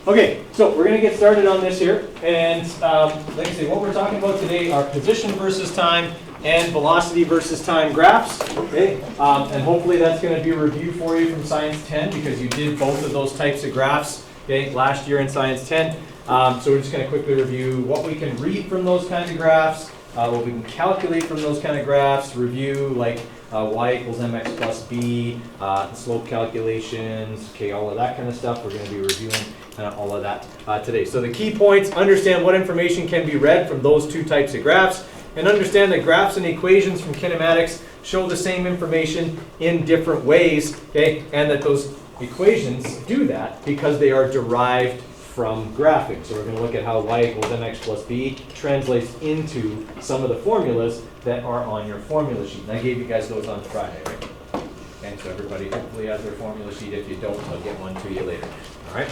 Okay, so we're going to get started on this here. And like I say, what we're talking about today are position versus time and velocity versus time graphs. Okay, and hopefully that's going to be a review for you from Science 10 because you did both of those types of graphs, okay, last year in Science 10. So we're just going to quickly review what we can read from those kind of graphs, what we can calculate from those kind of graphs, review like y equals mx plus b, slope calculations, okay, all of that kind of stuff. We're going to be reviewing all of that today. So the key points, understand what information can be read from those two types of graphs, and understand that graphs and equations from kinematics show the same information in different ways, okay, and that those equations do that because they are derived from graphing. So we're going to look at how y equals mx plus b translates into some of the formulas that are on your formula sheet. And I gave you guys those on Friday, right? And so everybody hopefully has their formula sheet. If you don't, I'll get one to you later. All right?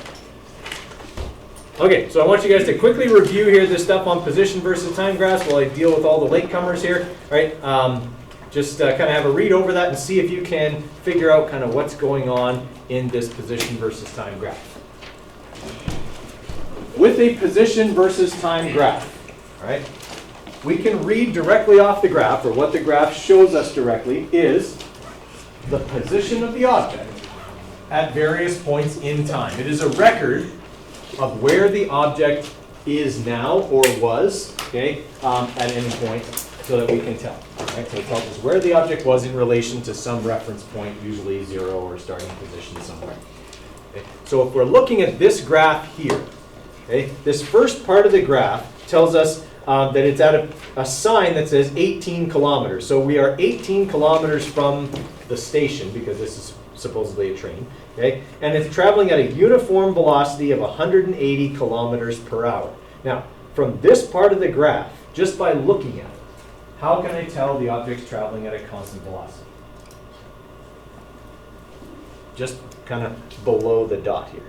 Okay, so I want you guys to quickly review here this stuff on position versus time graphs while I deal with all the latecomers here. All right? Just kind of have a read over that and see if you can figure out kind of what's going on in this position versus time graph. With a position versus time graph, all right, we can read directly off the graph, or what the graph shows us directly is the position of the object at various points in time. It is a record of where the object is now or was, okay, at any point so that we can tell. Right? So it tells us where the object was in relation to some reference point, usually 0 or starting position somewhere. Okay? So if we're looking at this graph here, okay, this first part of the graph tells us that it's at a sign that says 18 kilometers. So we are 18 kilometers from the station because this is supposedly a train. Okay, and it's traveling at a uniform velocity of 180 kilometers per hour. Now, from this part of the graph, just by looking at it, how can I tell the object's traveling at a constant velocity? Just kind of below the dot here.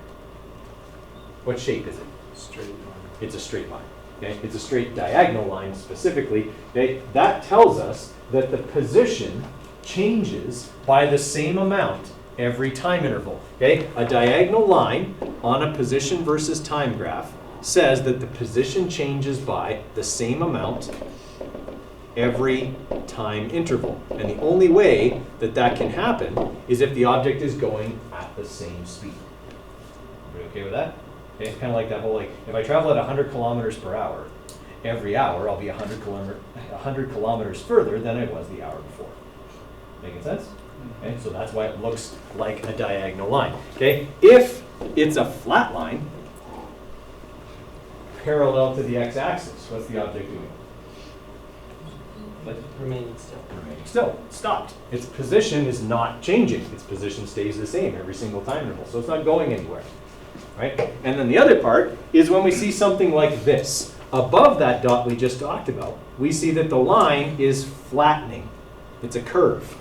What shape is it? Straight line. It's a straight line. Okay? It's a straight diagonal line specifically. Okay? That tells us that the position changes by the same amount every time interval. Okay? A diagonal line on a position versus time graph says that the position changes by the same amount every time interval. And the only way that that can happen is if the object is going at the same speed. Everybody okay with that? Okay, it's kind of like that whole, like, if I travel at 100 kilometers per hour, every hour I'll be 100 kilometers further than I was the hour before. Making sense? Okay, so that's why it looks like a diagonal line. Okay, if it's a flat line, parallel to the x-axis, what's the object doing? Remaining still. Remaining still. Stopped. Its position is not changing. Its position stays the same every single time interval, so it's not going anywhere. Right? And then the other part is when we see something like this. Above that dot we just talked about, we see that the line is flattening. It's a curve.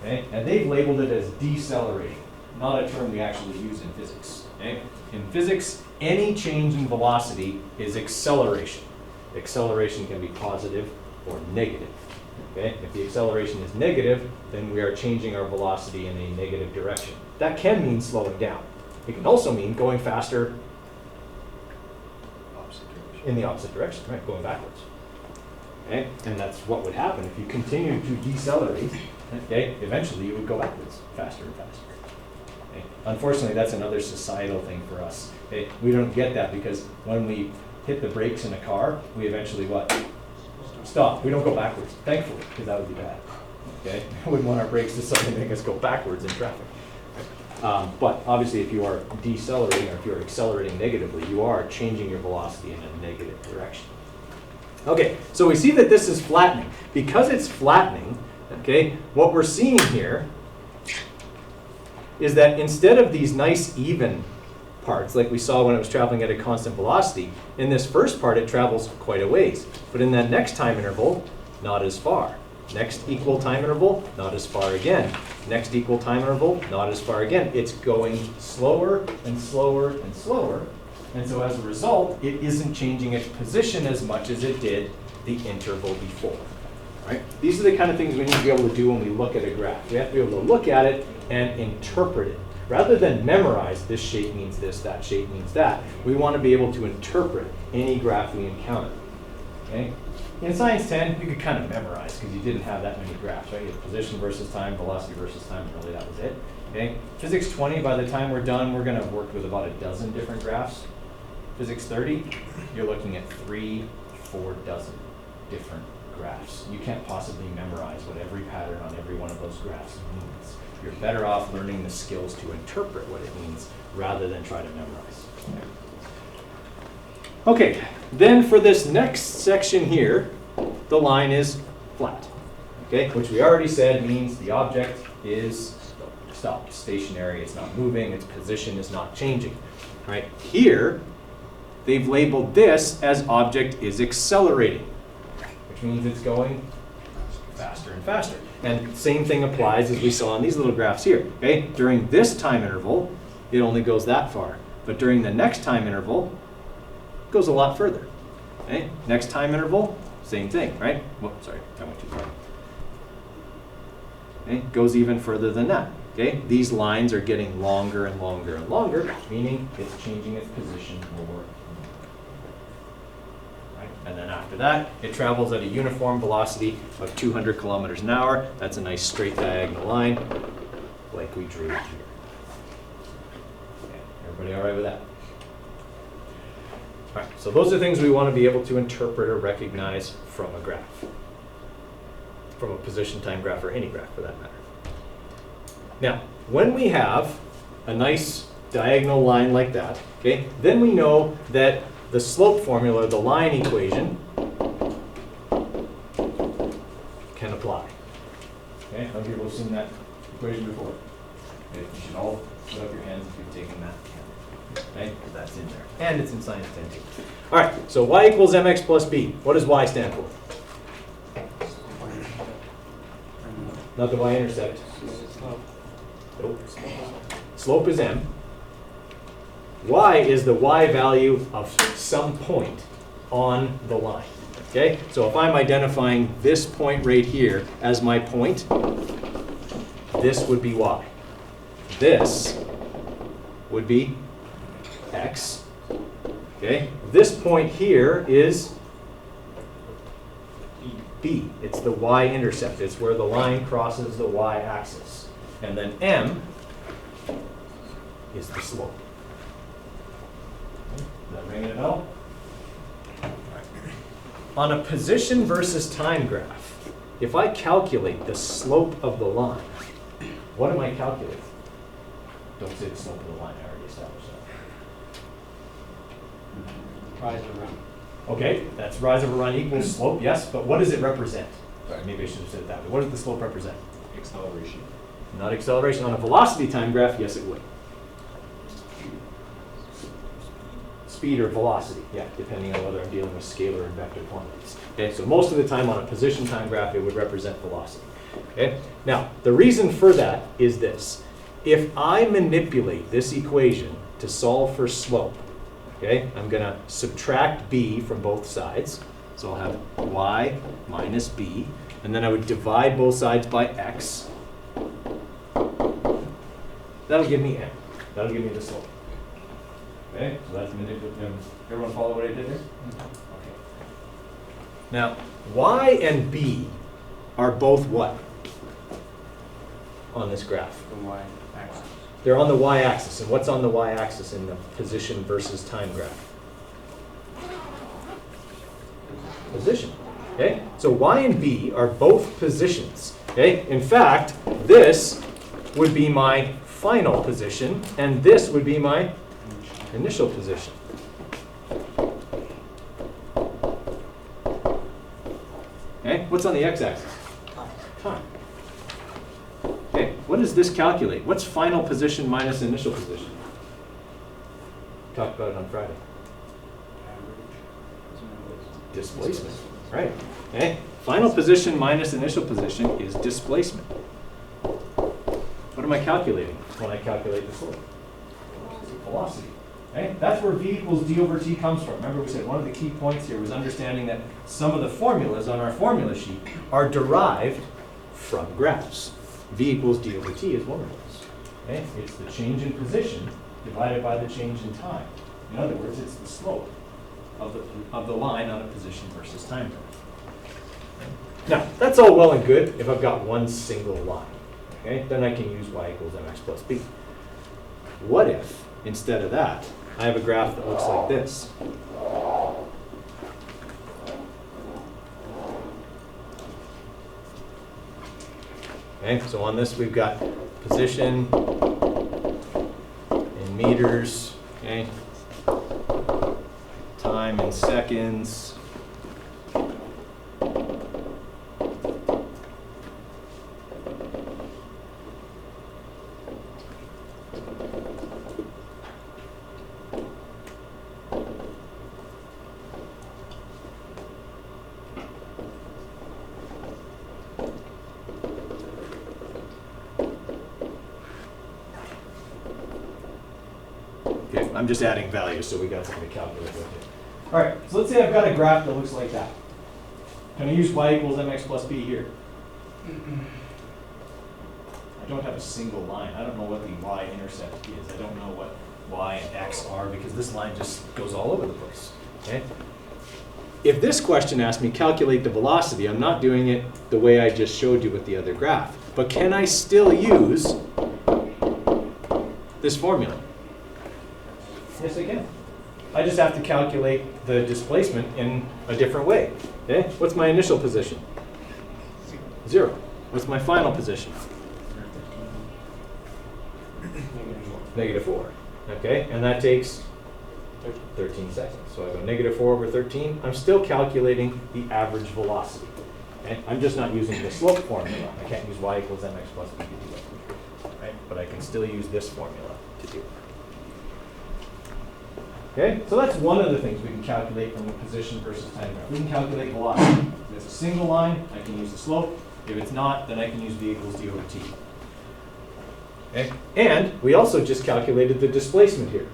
Okay? And they've labeled it as decelerating, not a term we actually use in physics. Okay? In physics, any change in velocity is acceleration. Acceleration can be positive or negative. Okay? If the acceleration is negative, then we are changing our velocity in a negative direction. That can mean slowing down. It can also mean going faster in the opposite direction, right? Going backwards. Okay? And that's what would happen if you continue to decelerate. Okay? Eventually you would go backwards faster and faster. Okay? Unfortunately, that's another societal thing for us. Okay? We don't get that because when we hit the brakes in a car, we eventually what? Stop. We don't go backwards, thankfully, because that would be bad. Okay? We wouldn't want our brakes to suddenly make us go backwards in traffic. But obviously, if you are decelerating or if you're accelerating negatively, you are changing your velocity in a negative direction. Okay, so we see that this is flattening. Because it's flattening, okay, what we're seeing here is that instead of these nice even parts, like we saw when it was traveling at a constant velocity, in this first part it travels quite a ways. But in that next time interval, not as far. Next equal time interval, not as far again. Next equal time interval, not as far again. It's going slower and slower and slower. And so as a result, it isn't changing its position as much as it did the interval before. Right? These are the kind of things we need to be able to do when we look at a graph. We have to be able to look at it and interpret it. rather than memorize this shape means this, that shape means that, we want to be able to interpret any graph we encounter. Okay? In Science 10, you could kind of memorize because you didn't have that many graphs, right? You had position versus time, velocity versus time, and really that was it. Okay? Physics 20, by the time we're done, we're going to work with about a dozen different graphs. Physics 30, you're looking at 3-4 dozen different graphs. You can't possibly memorize what every pattern on every one of those graphs means. You're better off learning the skills to interpret what it means rather than try to memorize. Okay, then for this next section here, the line is flat, okay, which we already said means the object is stopped, stationary, it's not moving, its position is not changing. Right here, they've labeled this as object is accelerating, which means it's going faster and faster. And same thing applies as we saw on these little graphs here. Okay, during this time interval, it only goes that far, but during the next time interval, it goes a lot further. Okay, next time interval, same thing, right? Whoops, sorry, I went too far. Okay, goes even further than that. Okay, these lines are getting longer and longer and longer, meaning it's changing its position more. Right? And then after that, it travels at a uniform velocity of 200 kilometers an hour. That's a nice straight diagonal line, like we drew here. Okay, everybody all right with that? All right, so those are things we want to be able to interpret or recognize from a graph, from a position time graph or any graph for that matter. Now, when we have a nice diagonal line like that, okay, then we know that the slope formula, the line equation, can apply. Okay, how many people have seen that equation before? Okay, you should all put up your hands if you've taken that. Okay, because that's in there. And it's in Science 10 too. All right, so y equals mx plus b. What does y stand for? Not the y-intercept. Nope. Slope is m. Y is the y value of some point on the line. Okay, so if I'm identifying this point right here as my point, this would be y. This would be x. Okay, this point here is b. It's the y-intercept. It's where the line crosses the y-axis. And then m is the slope. Is that ringing a bell? On a position versus time graph, if I calculate the slope of the line, what am I calculating? Don't say the slope of the line, I already established that. Rise or run. Okay, that's rise over run equals slope, yes, but what does it represent? Sorry, maybe I should have said it that way. What does the slope represent? Acceleration. Not acceleration. On a velocity time graph, yes it would. Speed or velocity, yeah, depending on whether I'm dealing with scalar and vector quantities. Okay, so most of the time on a position time graph, it would represent velocity. Okay, now the reason for that is this. If I manipulate this equation to solve for slope, okay, I'm going to subtract b from both sides. So I'll have y minus b, and then I would divide both sides by x. That'll give me m. That'll give me the slope. Okay, so that's manipulative. Everyone follow what I did there? Okay. Now, y and b are both what on this graph? The y-axis. They're on the y-axis. And what's on the y-axis in the position versus time graph? Position. Okay? So y and b are both positions. Okay? In fact, this would be my final position, and this would be my initial position. Okay? What's on the x-axis? Time. Okay, what does this calculate? What's final position minus initial position? Talked about it on Friday. Displacement, right? Okay, final position minus initial position is displacement. What am I calculating when I calculate the slope? Velocity. Okay, that's where v equals d over t comes from. Remember we said one of the key points here was understanding that some of the formulas on our formula sheet are derived from graphs. V equals d over t is one of those. Okay? It's the change in position divided by the change in time. In other words, it's the slope of the line on a position versus time graph. Now, that's all well and good if I've got one single line. Okay? Then I can use y equals mx plus b. What if, instead of that, I have a graph that looks like this? Okay, so on this we've got position in meters, okay, time in seconds, I'm just adding values, so we got something to calculate with it. All right, so let's say I've got a graph that looks like that. Can I use y equals mx plus b here? I don't have a single line. I don't know what the y-intercept is. I don't know what y and x are because this line just goes all over the place. Okay? If this question asked me calculate the velocity, I'm not doing it the way I just showed you with the other graph. But can I still use this formula? Yes, I can. I just have to calculate the displacement in a different way. Okay? What's my initial position? 0. What's my final position? -4. Okay? And that takes 13 seconds. So I go -4 over 13. I'm still calculating the average velocity. Okay? I'm just not using the slope formula. I can't use y equals mx plus b to do it. Right? But I can still use this formula to do it. Okay, so that's one of the things we can calculate from a position versus time graph. We can calculate velocity. If it's a single line, I can use the slope. If it's not, then I can use v equals d over t. Okay, and we also just calculated the displacement here.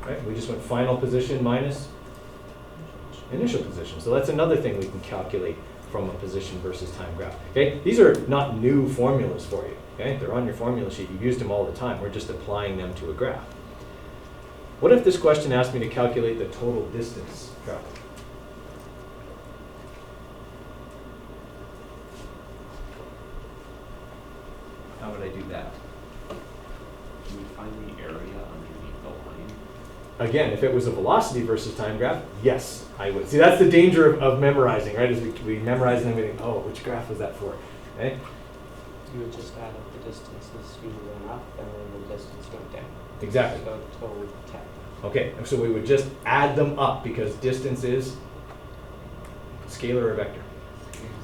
Right? We just went final position minus initial position. So that's another thing we can calculate from a position versus time graph. Okay, these are not new formulas for you. Okay, they're on your formula sheet. You've used them all the time. We're just applying them to a graph. What if this question asked me to calculate the total distance traveled? How would I do that? Can we find the area underneath the line? Again, if it was a velocity versus time graph, yes, I would. See, that's the danger of memorizing, right? Is we memorize and then we think, oh, which graph was that for? Okay? You would just add up the distances, you went up, and then the distance went down. Exactly. So total 10. Okay, so we would just add them up because distance is scalar or vector?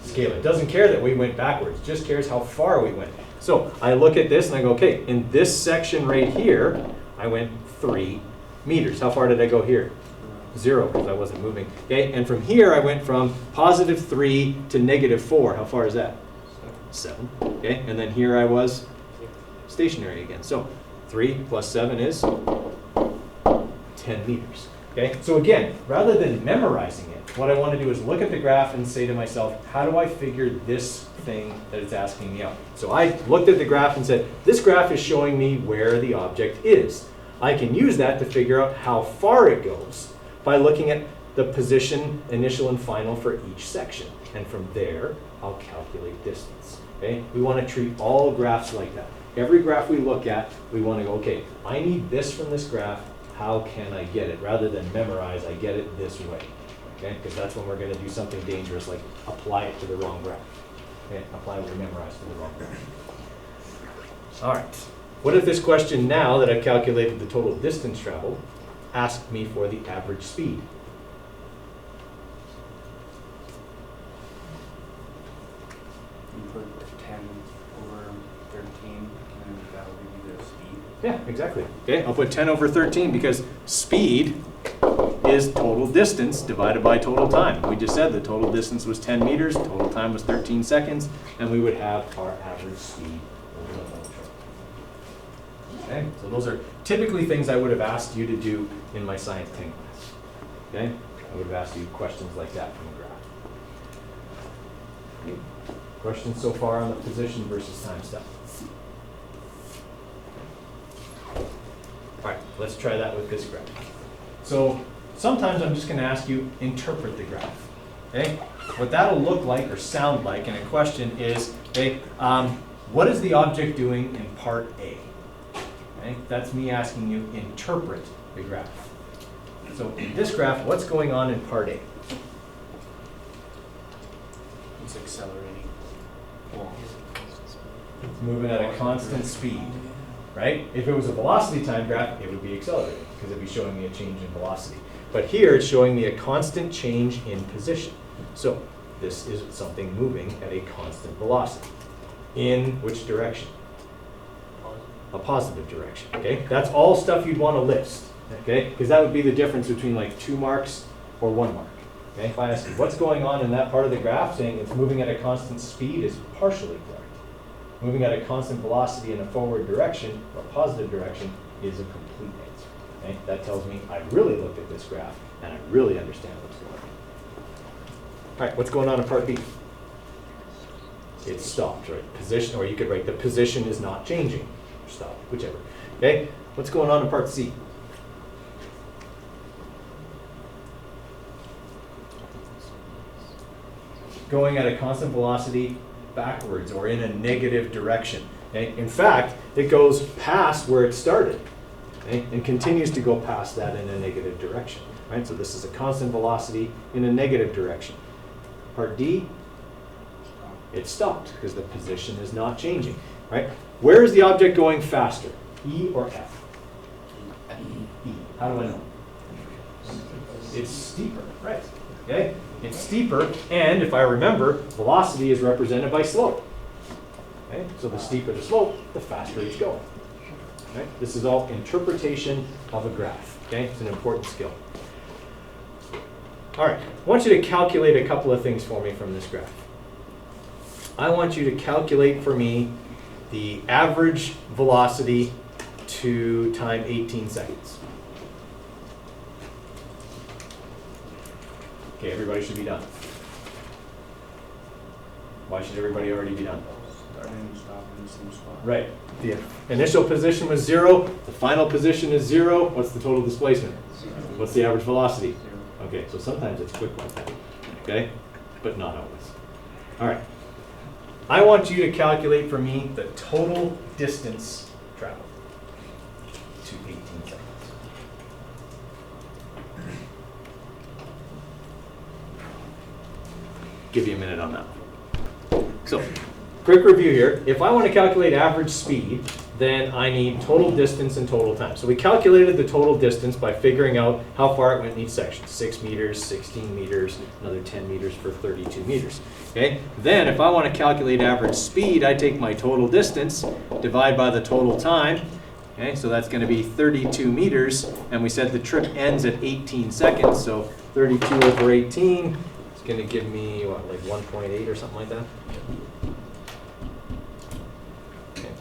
Scalar. It doesn't care that we went backwards, it just cares how far we went. So I look at this and I go, okay, in this section right here, I went 3 meters. How far did I go here? 0, because I wasn't moving. Okay, and from here I went from +3 to -4. How far is that? 7. Okay, and then here I was stationary again. So 3 plus 7 is 10 meters. Okay, so again, rather than memorizing it, what I want to do is look at the graph and say to myself, how do I figure this thing that it's asking me out? So I looked at the graph and said, this graph is showing me where the object is. I can use that to figure out how far it goes by looking at the position, initial and final for each section. And from there, I'll calculate distance. Okay, we want to treat all graphs like that. Every graph we look at, we want to go, okay, I need this from this graph. How can I get it? Rather than memorize, I get it this way. Okay, because that's when we're going to do something dangerous, like apply it to the wrong graph. Okay, apply what we memorized to the wrong graph. All right. What if this question now that I've calculated the total distance traveled asked me for the average speed? You put 10 over 13, and that will give you the speed. Yeah, exactly. Okay, I'll put 10 over 13 because speed is total distance divided by total time. We just said the total distance was 10 meters, total time was 13 seconds, and we would have our average speed over the whole trip. Okay, so those are typically things I would have asked you to do in my Science 10 class. Okay, I would have asked you questions like that from a graph. Okay. Questions so far on the position versus time stuff? All right, let's try that with this graph. So sometimes I'm just going to ask you, interpret the graph. Okay? What that'll look like or sound like in a question is, okay, what is the object doing in part A? Okay? That's me asking you, interpret the graph. So in this graph, what's going on in part A? It's accelerating. Well, It's moving at a constant speed, right? If it was a velocity time graph, it would be accelerating because it'd be showing me a change in velocity. But here it's showing me a constant change in position. So this is something moving at a constant velocity. In which direction? A positive direction, okay? That's all stuff you'd want to list, okay? Because that would be the difference between like 2 marks or 1 mark. Okay? If I ask you what's going on in that part of the graph, saying it's moving at a constant speed is partially correct. Moving at a constant velocity in a forward direction, or positive direction, is a complete answer. Okay? That tells me I really looked at this graph and I really understand what's going on. All right, what's going on in part B? It stopped, right? Position, or you could write the position is not changing. Or stop, whichever. Okay? What's going on in part C? Going at a constant velocity backwards or in a negative direction. Okay? In fact, it goes past where it started, okay? And continues to go past that in a negative direction. Right? So this is a constant velocity in a negative direction. Part D, it stopped because the position is not changing. Right? Where is the object going faster? E or F? E. How do I know? It's steeper, right? Okay? It's steeper, and if I remember, velocity is represented by slope. Okay? So the steeper the slope, the faster it's going. Okay? This is all interpretation of a graph. Okay? It's an important skill. All right, I want you to calculate a couple of things for me from this graph. I want you to calculate for me the average velocity to time 18 seconds. Okay, everybody should be done. Why should everybody already be done? starting and stopping in the same spot. Right. The initial position was 0. The final position is 0. What's the total displacement? 0. What's the average velocity? 0. Okay, so sometimes it's quick like that. Okay? But not always. All right. I want you to calculate for me the total distance traveled to 18 seconds. Give you a minute on that. So, quick review here. If I want to calculate average speed, then I need total distance and total time. So we calculated the total distance by figuring out how far it went in each section. 6 meters, 16 meters, another 10 meters for 32 meters. Okay? Then if I want to calculate average speed, I take my total distance, divide by the total time. Okay? So that's going to be 32 meters. And we said the trip ends at 18 seconds. So 32 over 18 is going to give me, what, like 1.8 or something like that?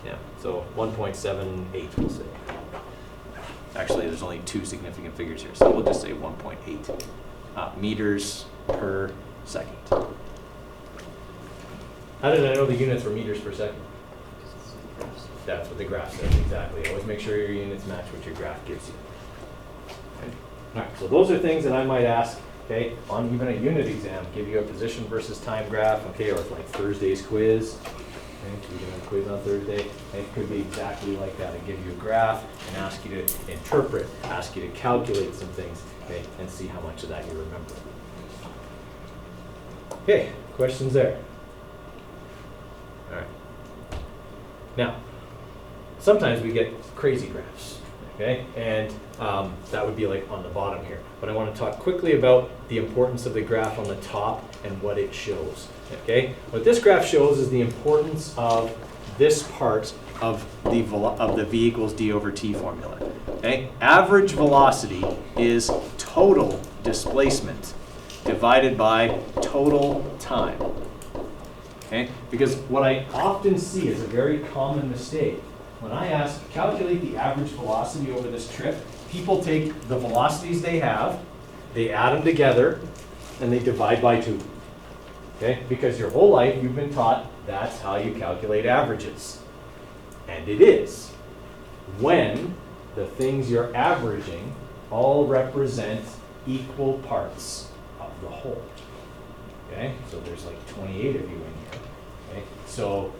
Yeah, so 1.78, we'll say. Actually, there's only 2 significant figures here, so we'll just say 1.8 meters per second. How did I know the units were meters per second? That's what the graph says, exactly. Always make sure your units match what your graph gives you. Okay. All right, so those are things that I might ask, okay, on even a unit exam, give you a position versus time graph, okay, or like Thursday's quiz. Okay, you're going to have a quiz on Thursday. It could be exactly like that. I give you a graph and ask you to interpret, ask you to calculate some things, okay, and see how much of that you remember. Okay, questions there? All right. Now, sometimes we get crazy graphs, okay, and that would be like on the bottom here. But I want to talk quickly about the importance of the graph on the top and what it shows. Okay, what this graph shows is the importance of this part of the V equals D over T formula. Okay, average velocity is total displacement divided by total time. Okay, because what I often see is a very common mistake. When I ask, calculate the average velocity over this trip, people take the velocities they have, they add them together, and they divide by 2. Okay? Because your whole life you've been taught that's how you calculate averages. And it is. When the things you're averaging all represent equal parts of the whole. Okay, so there's like 28 of you in here. Okay, so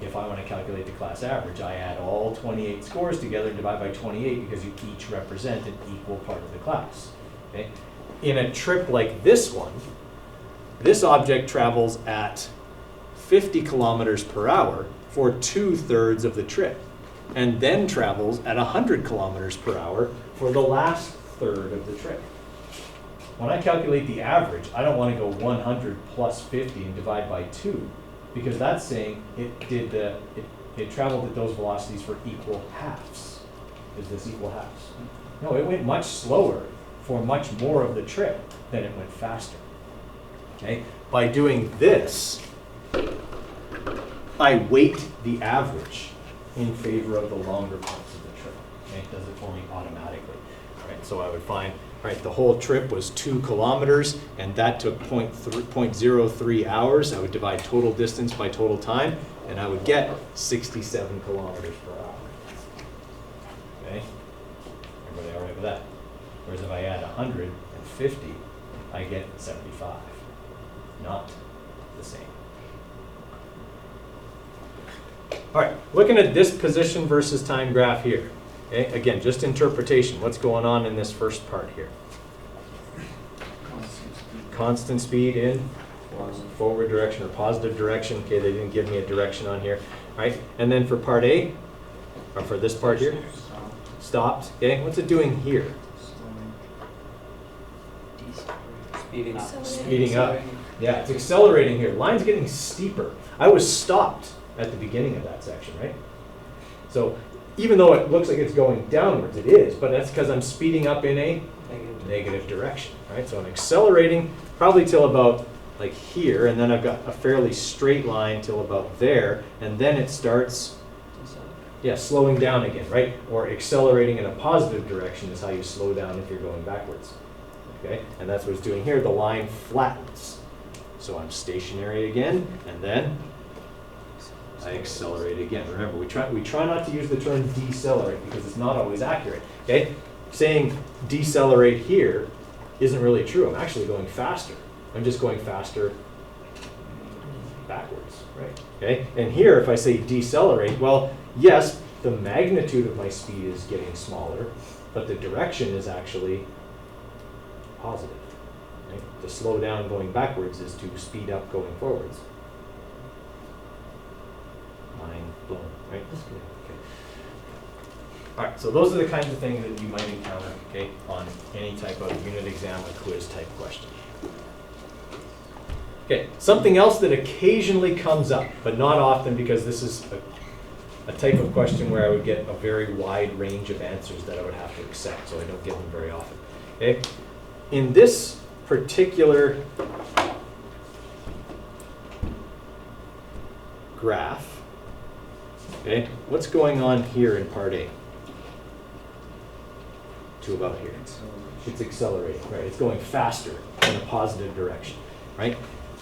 if I want to calculate the class average, I add all 28 scores together and divide by 28 because you each represent an equal part of the class. Okay, in a trip like this one, this object travels at 50 kilometers per hour for 2/3 of the trip, and then travels at 100 kilometers per hour for the last third of the trip. When I calculate the average, I don't want to go 100 plus 50 and divide by 2, because that's saying it traveled at those velocities for equal halves. Is this equal halves? No, it went much slower for much more of the trip than it went faster. Okay? By doing this, I weight the average in favor of the longer parts of the trip. Okay? It does it for me automatically. Right? So I would find, right, the whole trip was 2 kilometers, and that took 0.03 hours. I would divide total distance by total time, and I would get 67 kilometers per hour. Okay? Everybody all right with that? Whereas if I add 150, I get 75. Not the same. All right, looking at this position versus time graph here. Okay, again, just interpretation. What's going on in this first part here? Constant speed in forward direction or positive direction. Okay, they didn't give me a direction on here. All right, and then for part A, or for this part here, stopped. Okay, what's it doing here? Speeding up. Speeding up. Yeah, it's accelerating here. Line's getting steeper. I was stopped at the beginning of that section, right? So even though it looks like it's going downwards, it is, but that's because I'm speeding up in a negative direction, right? So I'm accelerating probably till about like here, and then I've got a fairly straight line till about there, and then it starts, yeah, slowing down again, right? Or accelerating in a positive direction is how you slow down if you're going backwards, okay? And that's what it's doing here. The line flattens. So I'm stationary again, and then I accelerate again. Remember, we try not to use the term decelerate because it's not always accurate. Okay, saying decelerate here isn't really true. I'm actually going faster. I'm just going faster backwards, right? Okay, and here if I say decelerate, well, yes, the magnitude of my speed is getting smaller, but the direction is actually positive. Right? To slow down going backwards is to speed up going forwards. Mind blown, right? Okay. All right, so those are the kinds of things that you might encounter, okay, on any type of unit exam or quiz type question. Okay, something else that occasionally comes up, but not often because this is a type of question where I would get a very wide range of answers that I would have to accept, so I don't get them very often. Okay, in this particular graph, okay, what's going on here in part A? To about here. It's accelerating, right? It's going faster in a positive direction, right?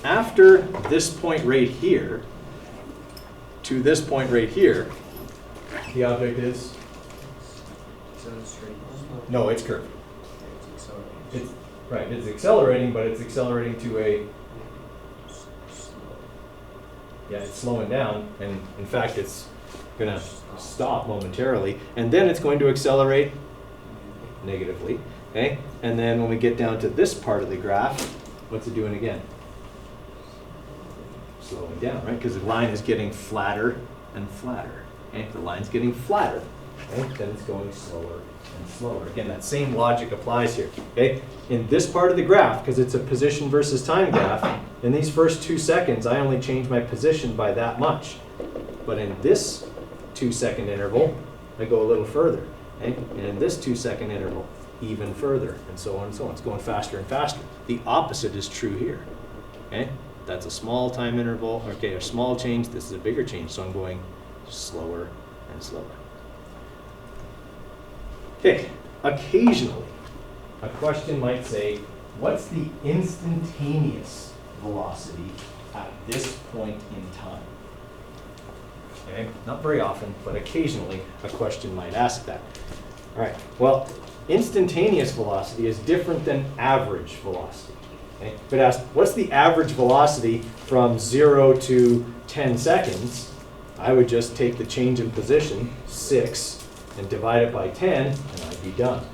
After this point right here to this point right here, the object is? No, it's curved. It's right, it's accelerating, but it's accelerating to a, yeah, it's slowing down, and in fact it's going to stop momentarily, and then it's going to accelerate negatively, okay? And then when we get down to this part of the graph, what's it doing again? Slowing down, right? Because the line is getting flatter and flatter, okay? The line's getting flatter, okay? Then it's going slower and slower. Again, that same logic applies here, okay? In this part of the graph, because it's a position versus time graph, in these first 2 seconds, I only change my position by that much. But in this 2-second interval, I go a little further. Okay? And in this 2-second interval, even further, and so on and so on. It's going faster and faster. The opposite is true here. Okay? That's a small time interval, okay, a small change. This is a bigger change, so I'm going slower and slower. Okay, occasionally, a question might say, what's the instantaneous velocity at this point in time? Okay, not very often, but occasionally a question might ask that. All right, well, instantaneous velocity is different than average velocity. Okay? If it asks, what's the average velocity from 0 to 10 seconds, I would just take the change in position, 6, and divide it by 10, and I'd be done.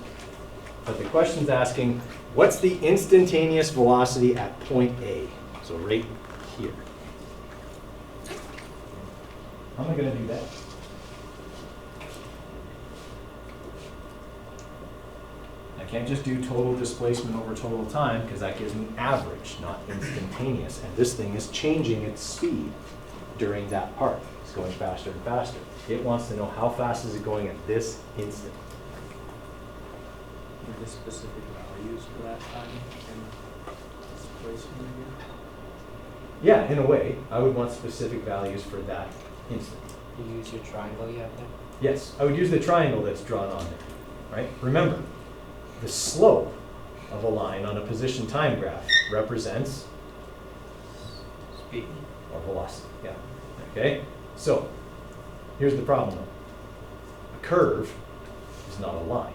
But the question's asking, what's the instantaneous velocity at point A? So right here. How am I going to do that? I can't just do total displacement over total time because that gives me average, not instantaneous. And this thing is changing its speed during that part. It's going faster and faster. It wants to know how fast is it going at this instant. Are there specific values for that time and displacement here? Yeah, in a way, I would want specific values for that instant. You use your triangle you have there? Yes, I would use the triangle that's drawn on there, right? Remember, the slope of a line on a position time graph represents Speed. or velocity, yeah. Okay, so here's the problem though. A curve is not a line,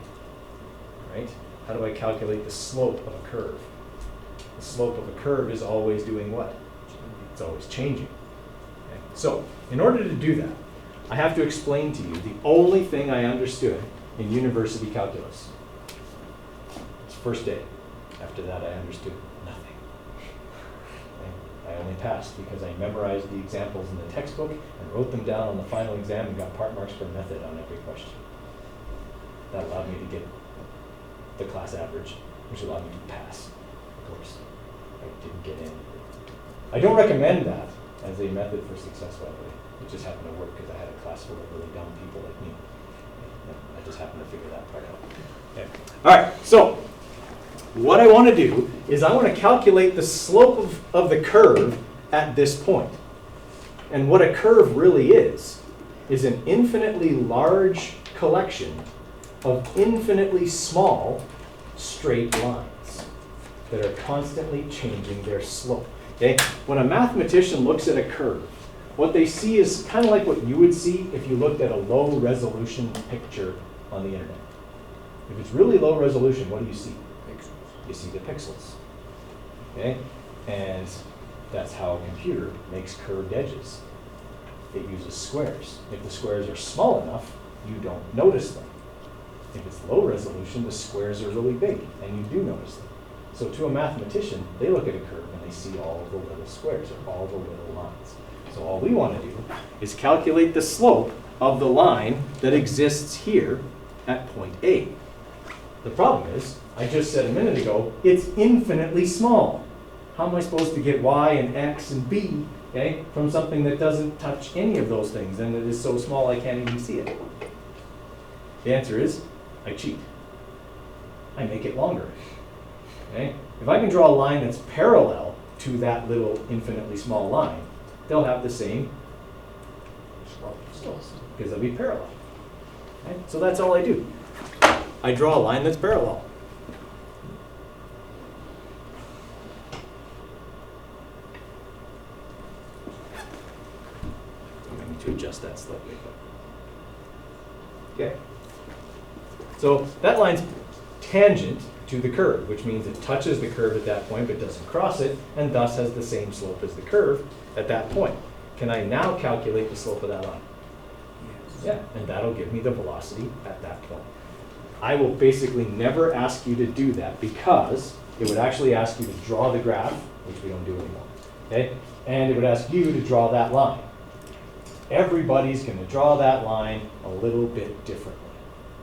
right? How do I calculate the slope of a curve? The slope of a curve is always doing what? It's always changing. Okay? So in order to do that, I have to explain to you the only thing I understood in university calculus. It's first day. After that, I understood nothing. Okay? I only passed because I memorized the examples in the textbook and wrote them down on the final exam and got part marks for method on every question. That allowed me to get the class average, which allowed me to pass, of course. I didn't get in. I don't recommend that as a method for success, by the way. It just happened to work because I had a class full of really dumb people like me. I just happened to figure that part out. Okay. All right, so what I want to do is I want to calculate the slope of the curve at this point. And what a curve really is an infinitely large collection of infinitely small straight lines that are constantly changing their slope. Okay? When a mathematician looks at a curve, what they see is kind of like what you would see if you looked at a low resolution picture on the internet. If it's really low resolution, what do you see? Pixels. You see the pixels. Okay? And that's how a computer makes curved edges. It uses squares. If the squares are small enough, you don't notice them. If it's low resolution, the squares are really big, and you do notice them. So to a mathematician, they look at a curve and they see all of the little squares, or all the little lines. So all we want to do is calculate the slope of the line that exists here at point A. The problem is, I just said a minute ago, it's infinitely small. How am I supposed to get y and x and b, okay, from something that doesn't touch any of those things and it is so small I can't even see it? The answer is, I cheat. I make it longer. Okay? If I can draw a line that's parallel to that little infinitely small line, they'll have the same slope because they'll be parallel. Okay? So that's all I do. I draw a line that's parallel. I need to adjust that slightly. Okay. So that line's tangent to the curve, which means it touches the curve at that point but doesn't cross it, and thus has the same slope as the curve at that point. Can I now calculate the slope of that line? Yes. Yeah, and that'll give me the velocity at that point. I will basically never ask you to do that because it would actually ask you to draw the graph, which we don't do anymore, okay? And it would ask you to draw that line. Everybody's going to draw that line a little bit differently.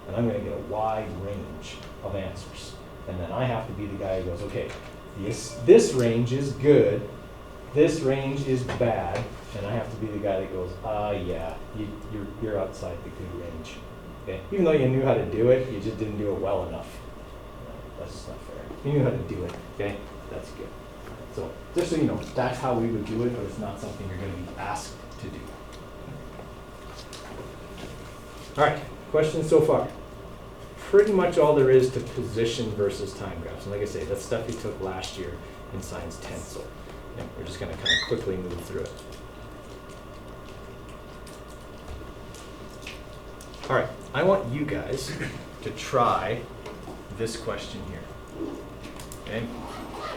And I'm going to get a wide range of answers. And then I have to be the guy who goes, okay, this range is good, this range is bad, and I have to be the guy that goes, yeah, you're outside the good range. Okay? Even though you knew how to do it, you just didn't do it well enough. No, that's just not fair. You knew how to do it, okay? That's good. So just so you know, that's how we would do it, but it's not something you're going to be asked to do. All right, questions so far? Pretty much all there is to position versus time graphs. And like I say, that's stuff you took last year in Science 10, so yeah, we're just going to kind of quickly move through it. All right, I want you guys to try this question here. Okay?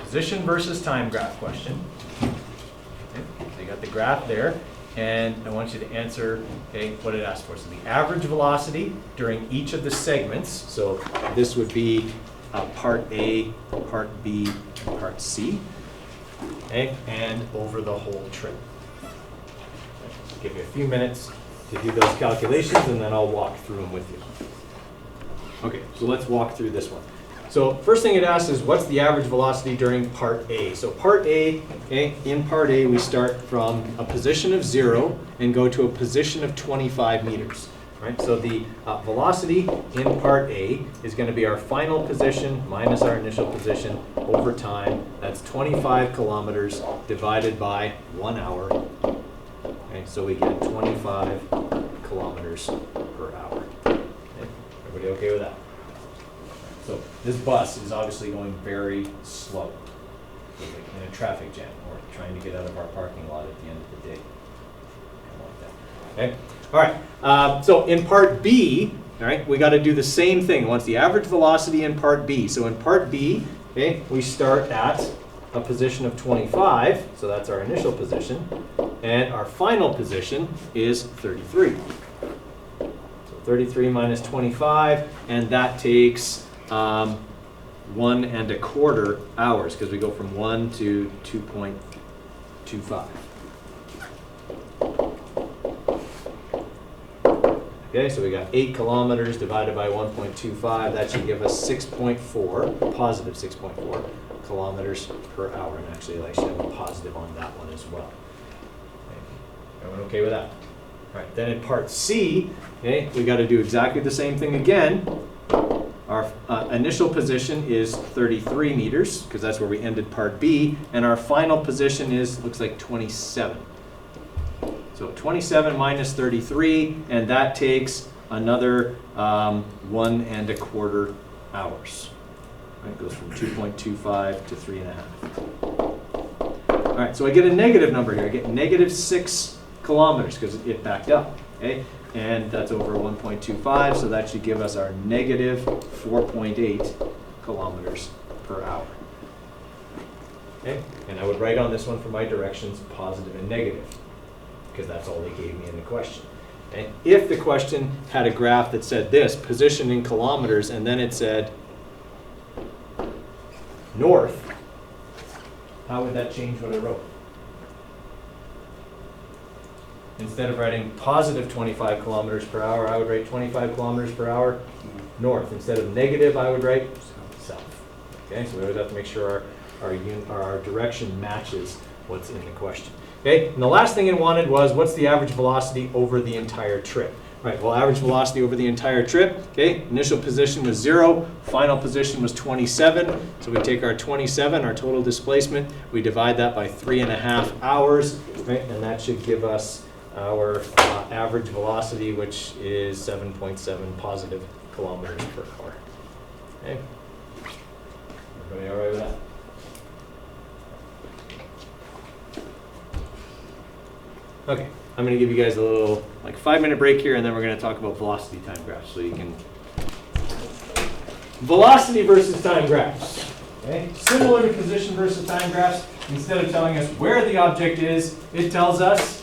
Position versus time graph question. Okay? So you got the graph there, and I want you to answer, okay, what it asked for. So the average velocity during each of the segments. So this would be part A, part B, and part C. Okay? And over the whole trip. Okay. Give you a few minutes to do those calculations, and then I'll walk through them with you. Okay, so let's walk through this one. So first thing it asks is, what's the average velocity during part A? So part A, okay, in part A we start from a position of 0 and go to a position of 25 meters. Right? So the velocity in part A is going to be our final position minus our initial position over time. That's 25 kilometers divided by 1 hour. Okay, so we get 25 kilometers per hour. Okay, everybody okay with that? So this bus is obviously going very slow in a traffic jam or trying to get out of our parking lot at the end of the day. Kind of like that. Okay. All right. So in part B, all right, we got to do the same thing. What's the average velocity in part B? So in part B, okay, we start at a position of 25. So that's our initial position, and our final position is 33. So 33 minus 25, and that takes 1 1/4 hours because we go from 1 to 2.25. Okay, so we got 8 kilometers divided by 1.25. That should give us 6.4, positive 6.4 kilometers per hour. And actually, I should have a positive on that one as well. Okay. Everyone okay with that? All right, then in part C, okay, we got to do exactly the same thing again. Our initial position is 33 meters, because that's where we ended part B, and our final position is, looks like 27. So 27 minus 33, and that takes another 1 1/4 hours. Right, it goes from 2.25 to 3.5. All right, so I get a negative number here. I get negative 6 kilometers because it backed up. Okay, and that's over 1.25, so that should give us our negative 4.8 kilometers per hour. Okay, and I would write on this one for my directions positive and negative, because that's all they gave me in the question. Okay? If the question had a graph that said this, position in kilometers, and then it said north, how would that change what I wrote? Instead of writing positive 25 kilometers per hour, I would write 25 kilometers per hour north. Instead of negative, I would write south. Okay, so we always have to make sure our direction matches what's in the question. Okay, and the last thing it wanted was, what's the average velocity over the entire trip? Right, well, average velocity over the entire trip, okay, initial position was 0, final position was 27, so we take our 27, our total displacement, we divide that by 3.5 hours, right, and that should give us our average velocity, which is 7.7 positive kilometers per hour. Okay, everybody all right with that? Okay, I'm going to give you guys a little, 5-minute break here, and then we're going to talk about velocity time graphs, so you can... Velocity versus time graphs. Okay, similar to position versus time graphs, instead of telling us where the object is, it tells us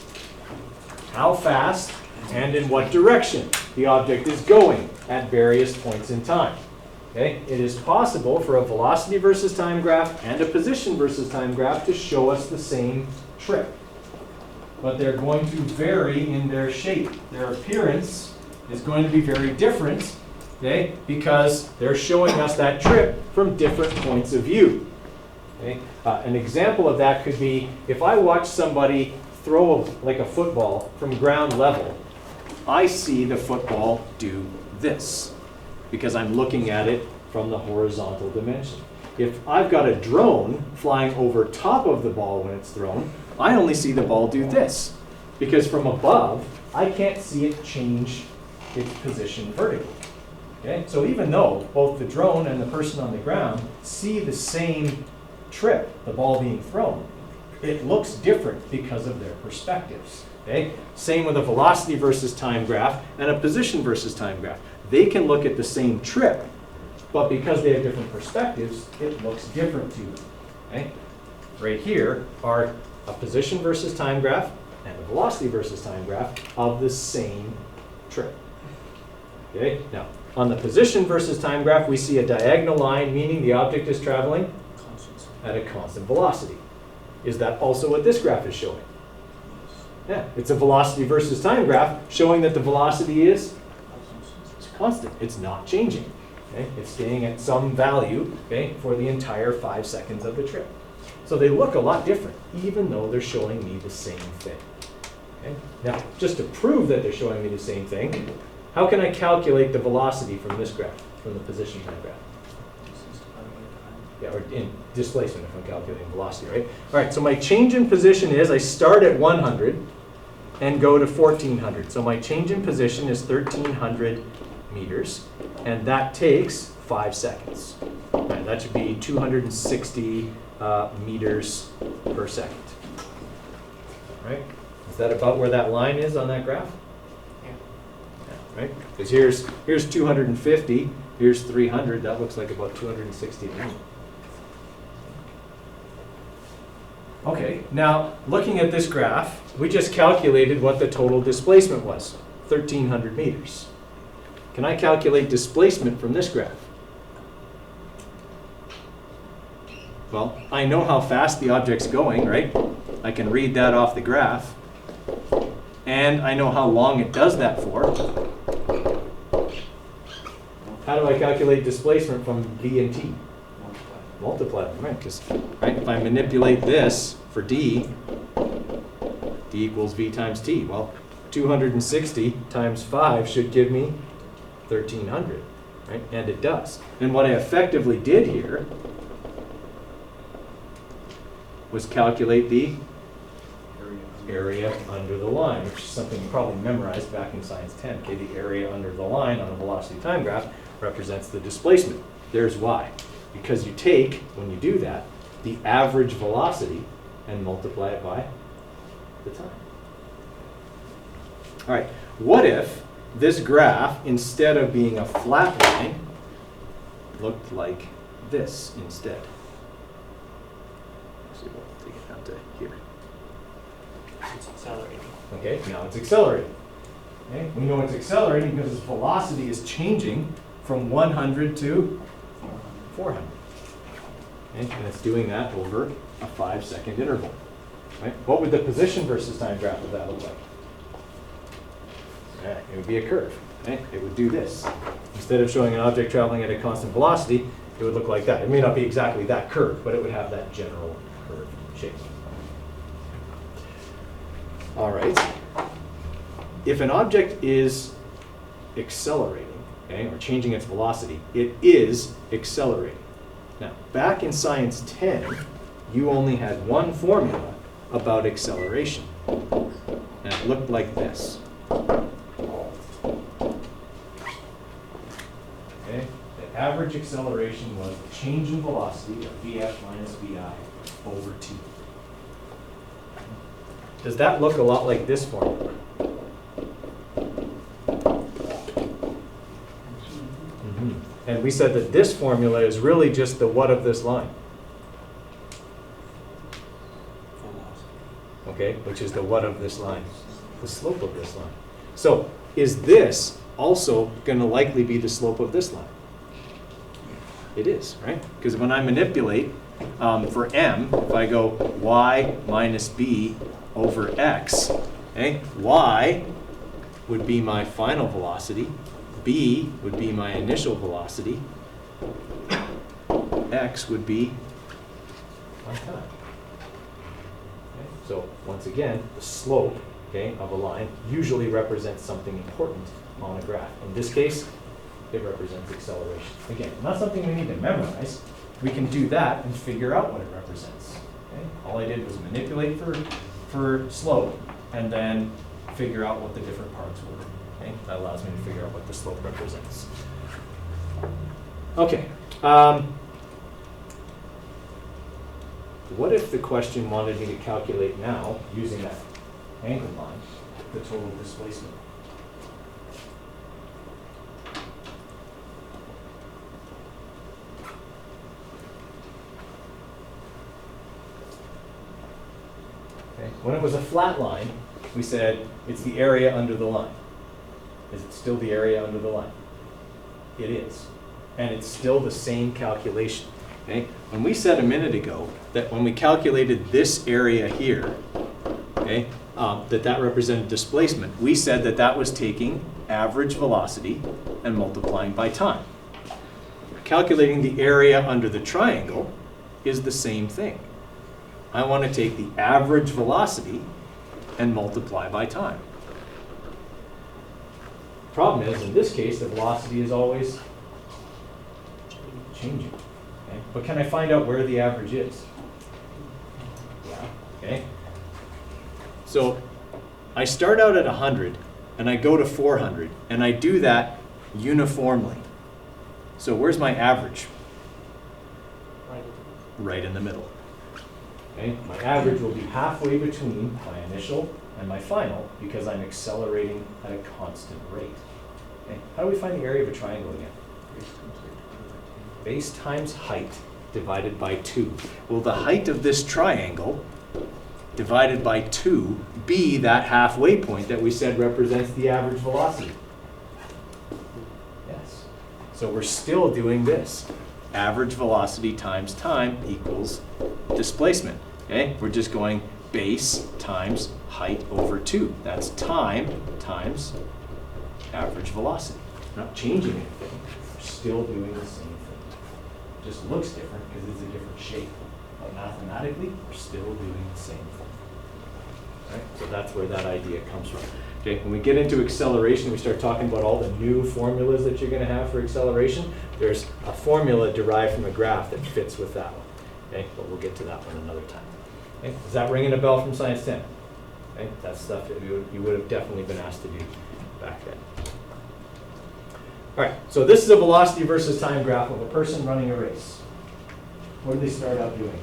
how fast and in what direction the object is going at various points in time. Okay, it is possible for a velocity versus time graph and a position versus time graph to show us the same trip, but they're going to vary in their shape. Their appearance is going to be very different, okay, because they're showing us that trip from different points of view. Okay? An example of that could be if I watch somebody throw a football from ground level, I see the football do this because I'm looking at it from the horizontal dimension. If I've got a drone flying over top of the ball when it's thrown, I only see the ball do this, because from above, I can't see it change its position vertically. Okay? So even though both the drone and the person on the ground see the same trip, the ball being thrown, it looks different because of their perspectives. Okay? Same with a velocity versus time graph and a position versus time graph. they can look at the same trip, but because they have different perspectives, it looks different to them. Okay? Right here are a position versus time graph and a velocity versus time graph of the same trip. Okay? Now, on the position versus time graph, we see a diagonal line, meaning the object is traveling at a constant velocity. Is that also what this graph is showing? Yeah, it's a velocity versus time graph showing that the velocity is constant. It's not changing. Okay? It's staying at some value, okay, for the entire 5 seconds of the trip. So they look a lot different, even though they're showing me the same thing. Okay? Now, just to prove that they're showing me the same thing, how can I calculate the velocity from this graph, from the position time graph? Yeah, or in displacement if I'm calculating velocity, right? All right, so my change in position is I start at 100 and go to 1400. So my change in position is 1300 meters, and that takes 5 seconds. Right, that should be 260 meters per second. All right? Is that about where that line is on that graph? Yeah, right? Because here's 250, here's 300, that looks like about 260 meters. Okay, now looking at this graph, we just calculated what the total displacement was, 1,300 meters. Can I calculate displacement from this graph? Well, I know how fast the object's going, right? I can read that off the graph. And I know how long it does that for. How do I calculate displacement from v and t? Multiply them, right? Because if I manipulate this for d, d equals v times t. Well, 260 times 5 should give me 1,300, right? And it does. And what I effectively did here was calculate the area under the line, which is something you probably memorized back in Science 10. Okay, the area under the line on a velocity time graph represents the displacement. There's why. Because you take, when you do that, the average velocity and multiply it by the time. All right, what if this graph, instead of being a flat line, looked like this instead? So we'll take it down to here. It's accelerating. Okay, now it's accelerating. Okay, we know it's accelerating because its velocity is changing from 100 to 400. Okay, and it's doing that over a 5-second interval. Right? What would the position versus time graph of that look like? Yeah, it would be a curve. Okay? It would do this. Instead of showing an object traveling at a constant velocity, it would look like that. It may not be exactly that curve, but it would have that general curve shape. All right. If an object is accelerating, okay, or changing its velocity, it is accelerating. Now, back in Science 10, you only had one formula about acceleration. And it looked like this. Okay? The average acceleration was the change in velocity of Vf minus Vi over t. Does that look a lot like this formula? And we said that this formula is really just the what of this line. Okay, which is the what of this line? The slope of this line. So is this also going to likely be the slope of this line? It is, right? Because when I manipulate for m, if I go y minus b over x, okay, y would be my final velocity. B would be my initial velocity. X would be my time. Okay? So once again, the slope, okay, of a line usually represents something important on a graph. In this case, it represents acceleration. Again, not something we need to memorize. We can do that and figure out what it represents. Okay? All I did was manipulate for slope and then figure out what the different parts were. Okay? That allows me to figure out what the slope represents. Okay. What if the question wanted me to calculate now, using that angled line, the total displacement? Okay? When it was a flat line, we said it's the area under the line. Is it still the area under the line? It is. And it's still the same calculation. Okay? When we said a minute ago that when we calculated this area here, okay, that represented displacement, we said that that was taking average velocity and multiplying by time. Calculating the area under the triangle is the same thing. I want to take the average velocity and multiply by time. Problem is, in this case, the velocity is always changing. Okay? But can I find out where the average is? Yeah. Okay. So I start out at 100 and I go to 400 and I do that uniformly. So where's my average? Right in the middle. Okay? My average will be halfway between my initial and my final because I'm accelerating at a constant rate. Okay? How do we find the area of a triangle again? Base times height divided by 2. Will the height of this triangle divided by 2 be that halfway point that we said represents the average velocity? Yes. So we're still doing this. Average velocity times time equals displacement. Okay? We're just going base times height over 2. That's time times average velocity. Not changing anything. We're still doing the same thing. It just looks different because it's a different shape. But mathematically, we're still doing the same thing. Right? So that's where that idea comes from. Okay, when we get into acceleration, we start talking about all the new formulas that you're going to have for acceleration. There's a formula derived from a graph that fits with that one. Okay, but we'll get to that one another time. Okay, is that ringing a bell from Science 10? Okay, that's stuff that you would have definitely been asked to do back then. All right, so this is a velocity versus time graph of a person running a race. What do they start out doing?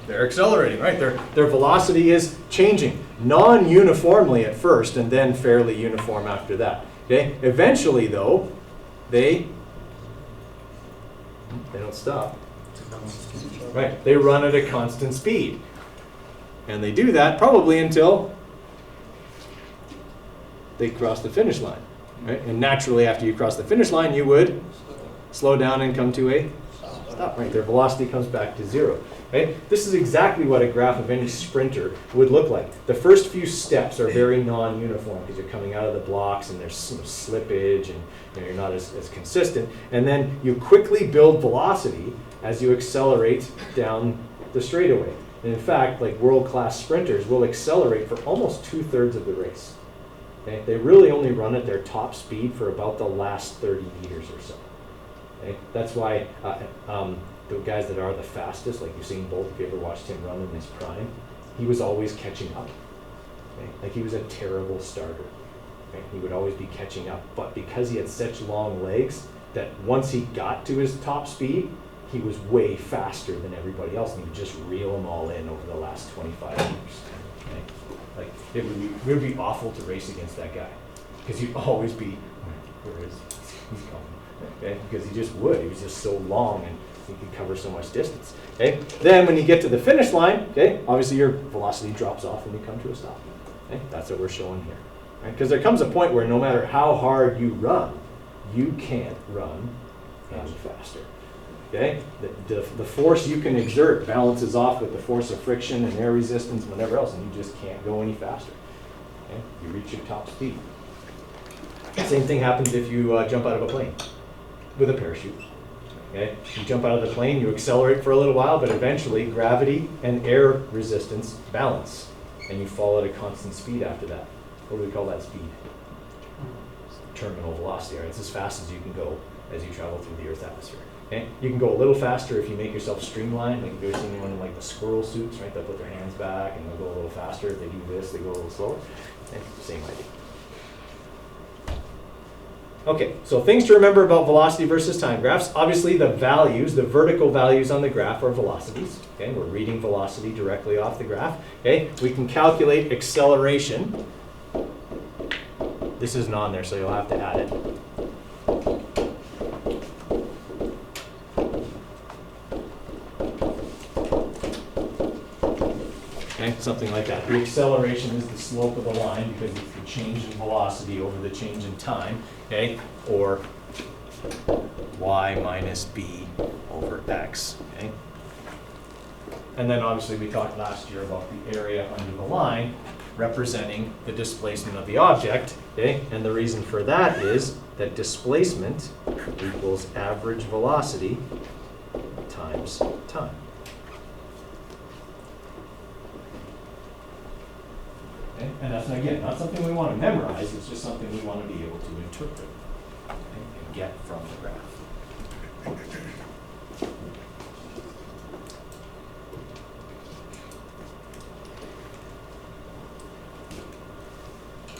They're accelerating, right? Their velocity is changing non-uniformly at first and then fairly uniform after that. Okay? Eventually, though, they don't stop. Right? They run at a constant speed. And they do that probably until they cross the finish line. Right? And naturally, after you cross the finish line, you would slow down and come to a stop. Right? Their velocity comes back to 0. Right? This is exactly what a graph of any sprinter would look like. The first few steps are very non-uniform because you're coming out of the blocks and there's some slippage and you're not as consistent. And then you quickly build velocity as you accelerate down the straightaway. And in fact, like world-class sprinters will accelerate for almost 2/3 of the race. Okay? They really only run at their top speed for about the last 30 meters or so. Okay? That's why the guys that are the fastest, like Usain Bolt, if you ever watched him run in his prime, he was always catching up. Okay? Like he was a terrible starter. Okay? He would always be catching up, but because he had such long legs that once he got to his top speed, he was way faster than everybody else, and he would just reel them all in over the last 25 years. Okay? Like it would be awful to race against that guy, because you'd always be, where is he? He's coming. Okay? Because he just would. He was just so long and you can cover so much distance. Okay? Then when you get to the finish line, okay, obviously your velocity drops off when you come to a stop. Okay? That's what we're showing here. Because there comes a point where no matter how hard you run, you can't run any faster. Okay? The force you can exert balances off with the force of friction and air resistance and whatever else, and you just can't go any faster. Okay? You reach your top speed. Same thing happens if you jump out of a plane with a parachute. Okay? You jump out of the plane, you accelerate for a little while, but eventually gravity and air resistance balance, and you fall at a constant speed after that. What do we call that speed? Terminal velocity. Right? It's as fast as you can go as you travel through the Earth's atmosphere. Okay? You can go a little faster if you make yourself streamlined. Like if you've ever seen anyone in like the squirrel suits, right? They'll put their hands back and they'll go a little faster. If they do this, they go a little slower. Okay? Same idea. Okay, so things to remember about velocity versus time graphs. Obviously the values, the vertical values on the graph are velocities. Okay, we're reading velocity directly off the graph. Okay, we can calculate acceleration. This isn't on there, so you'll have to add it. okay, something like that. The acceleration is the slope of the line because it's the change in velocity over the change in time, okay, or y minus b over x, okay. And then obviously we talked last year about the area under the line representing the displacement of the object, okay? And the reason for that is that displacement equals average velocity times time. Okay? And that's, again, not something we want to memorize, it's just something we want to be able to interpret, okay, and get from the graph.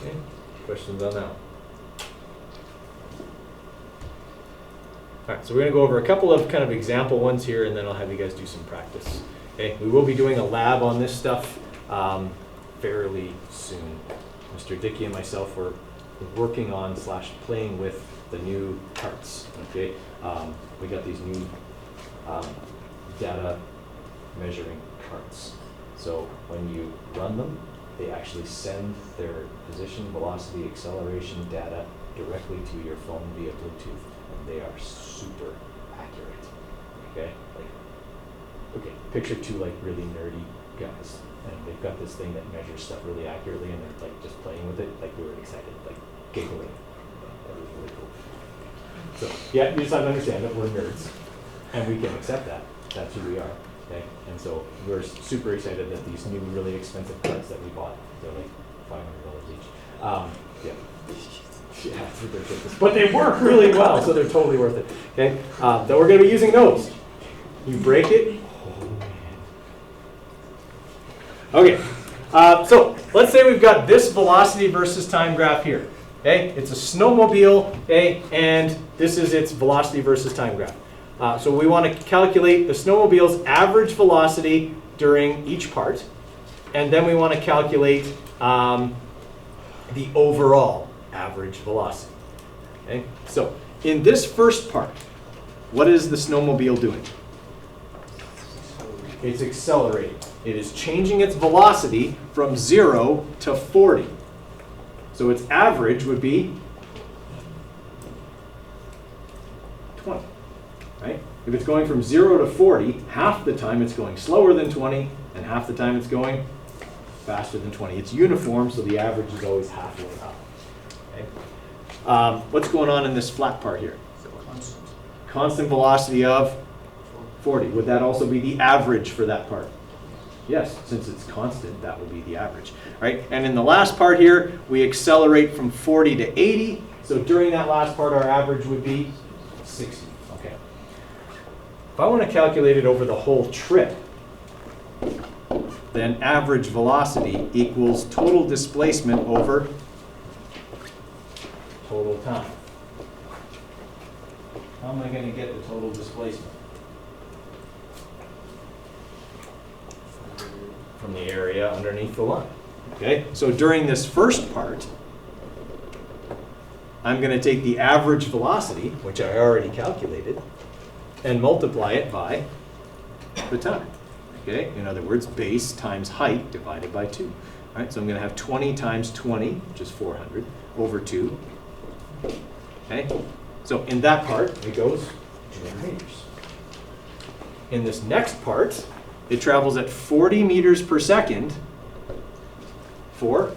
Okay, questions on that? All right, so we're going to go over a couple of kind of example ones here, and then I'll have you guys do some practice. Okay, we will be doing a lab on this stuff fairly soon. Mr. Dickey and myself were working on / playing with the new charts. Okay, we got these new data measuring charts. So when you run them, they actually send their position, velocity, acceleration data directly to your phone via Bluetooth, and they are super accurate. Okay, okay, picture two like really nerdy guys, and they've got this thing that measures stuff really accurately, and they're like just playing with it, like we were excited, like giggling. That was really cool. So yeah, you just have to understand that we're nerds, and we can accept that. That's who we are. Okay, and so we're super excited that these new really expensive cards that we bought, they're like $500 each. Yeah, it's ridiculous. But they work really well, so they're totally worth it. Okay, then we're going to be using those. You break it. Okay, so let's say we've got this velocity versus time graph here. Okay, it's a snowmobile, okay, and this is its velocity versus time graph. So we want to calculate the snowmobile's average velocity during each part, and then we want to calculate the overall average velocity. Okay? So in this first part, what is the snowmobile doing? It's accelerating. It is changing its velocity from 0 to 40. So its average would be 20. Right? If it's going from 0 to 40, half the time it's going slower than 20, and half the time it's going faster than 20. It's uniform, so the average is always halfway up. Okay? What's going on in this flat part here? Constant. Constant velocity of 40. Would that also be the average for that part? Yes, since it's constant, that will be the average. Right? And in the last part here, we accelerate from 40 to 80. So during that last part, our average would be 60. Okay. If I want to calculate it over the whole trip, then average velocity equals total displacement over total time. How am I going to get the total displacement? From the area underneath the line. Okay, so during this first part, I'm going to take the average velocity, which I already calculated, and multiply it by the time. Okay, in other words, base times height divided by 2. All right, so I'm going to have 20 times 20, which is 400, over 2. Okay, so in that part, it goes 200 meters. In this next part, it travels at 40 meters per second for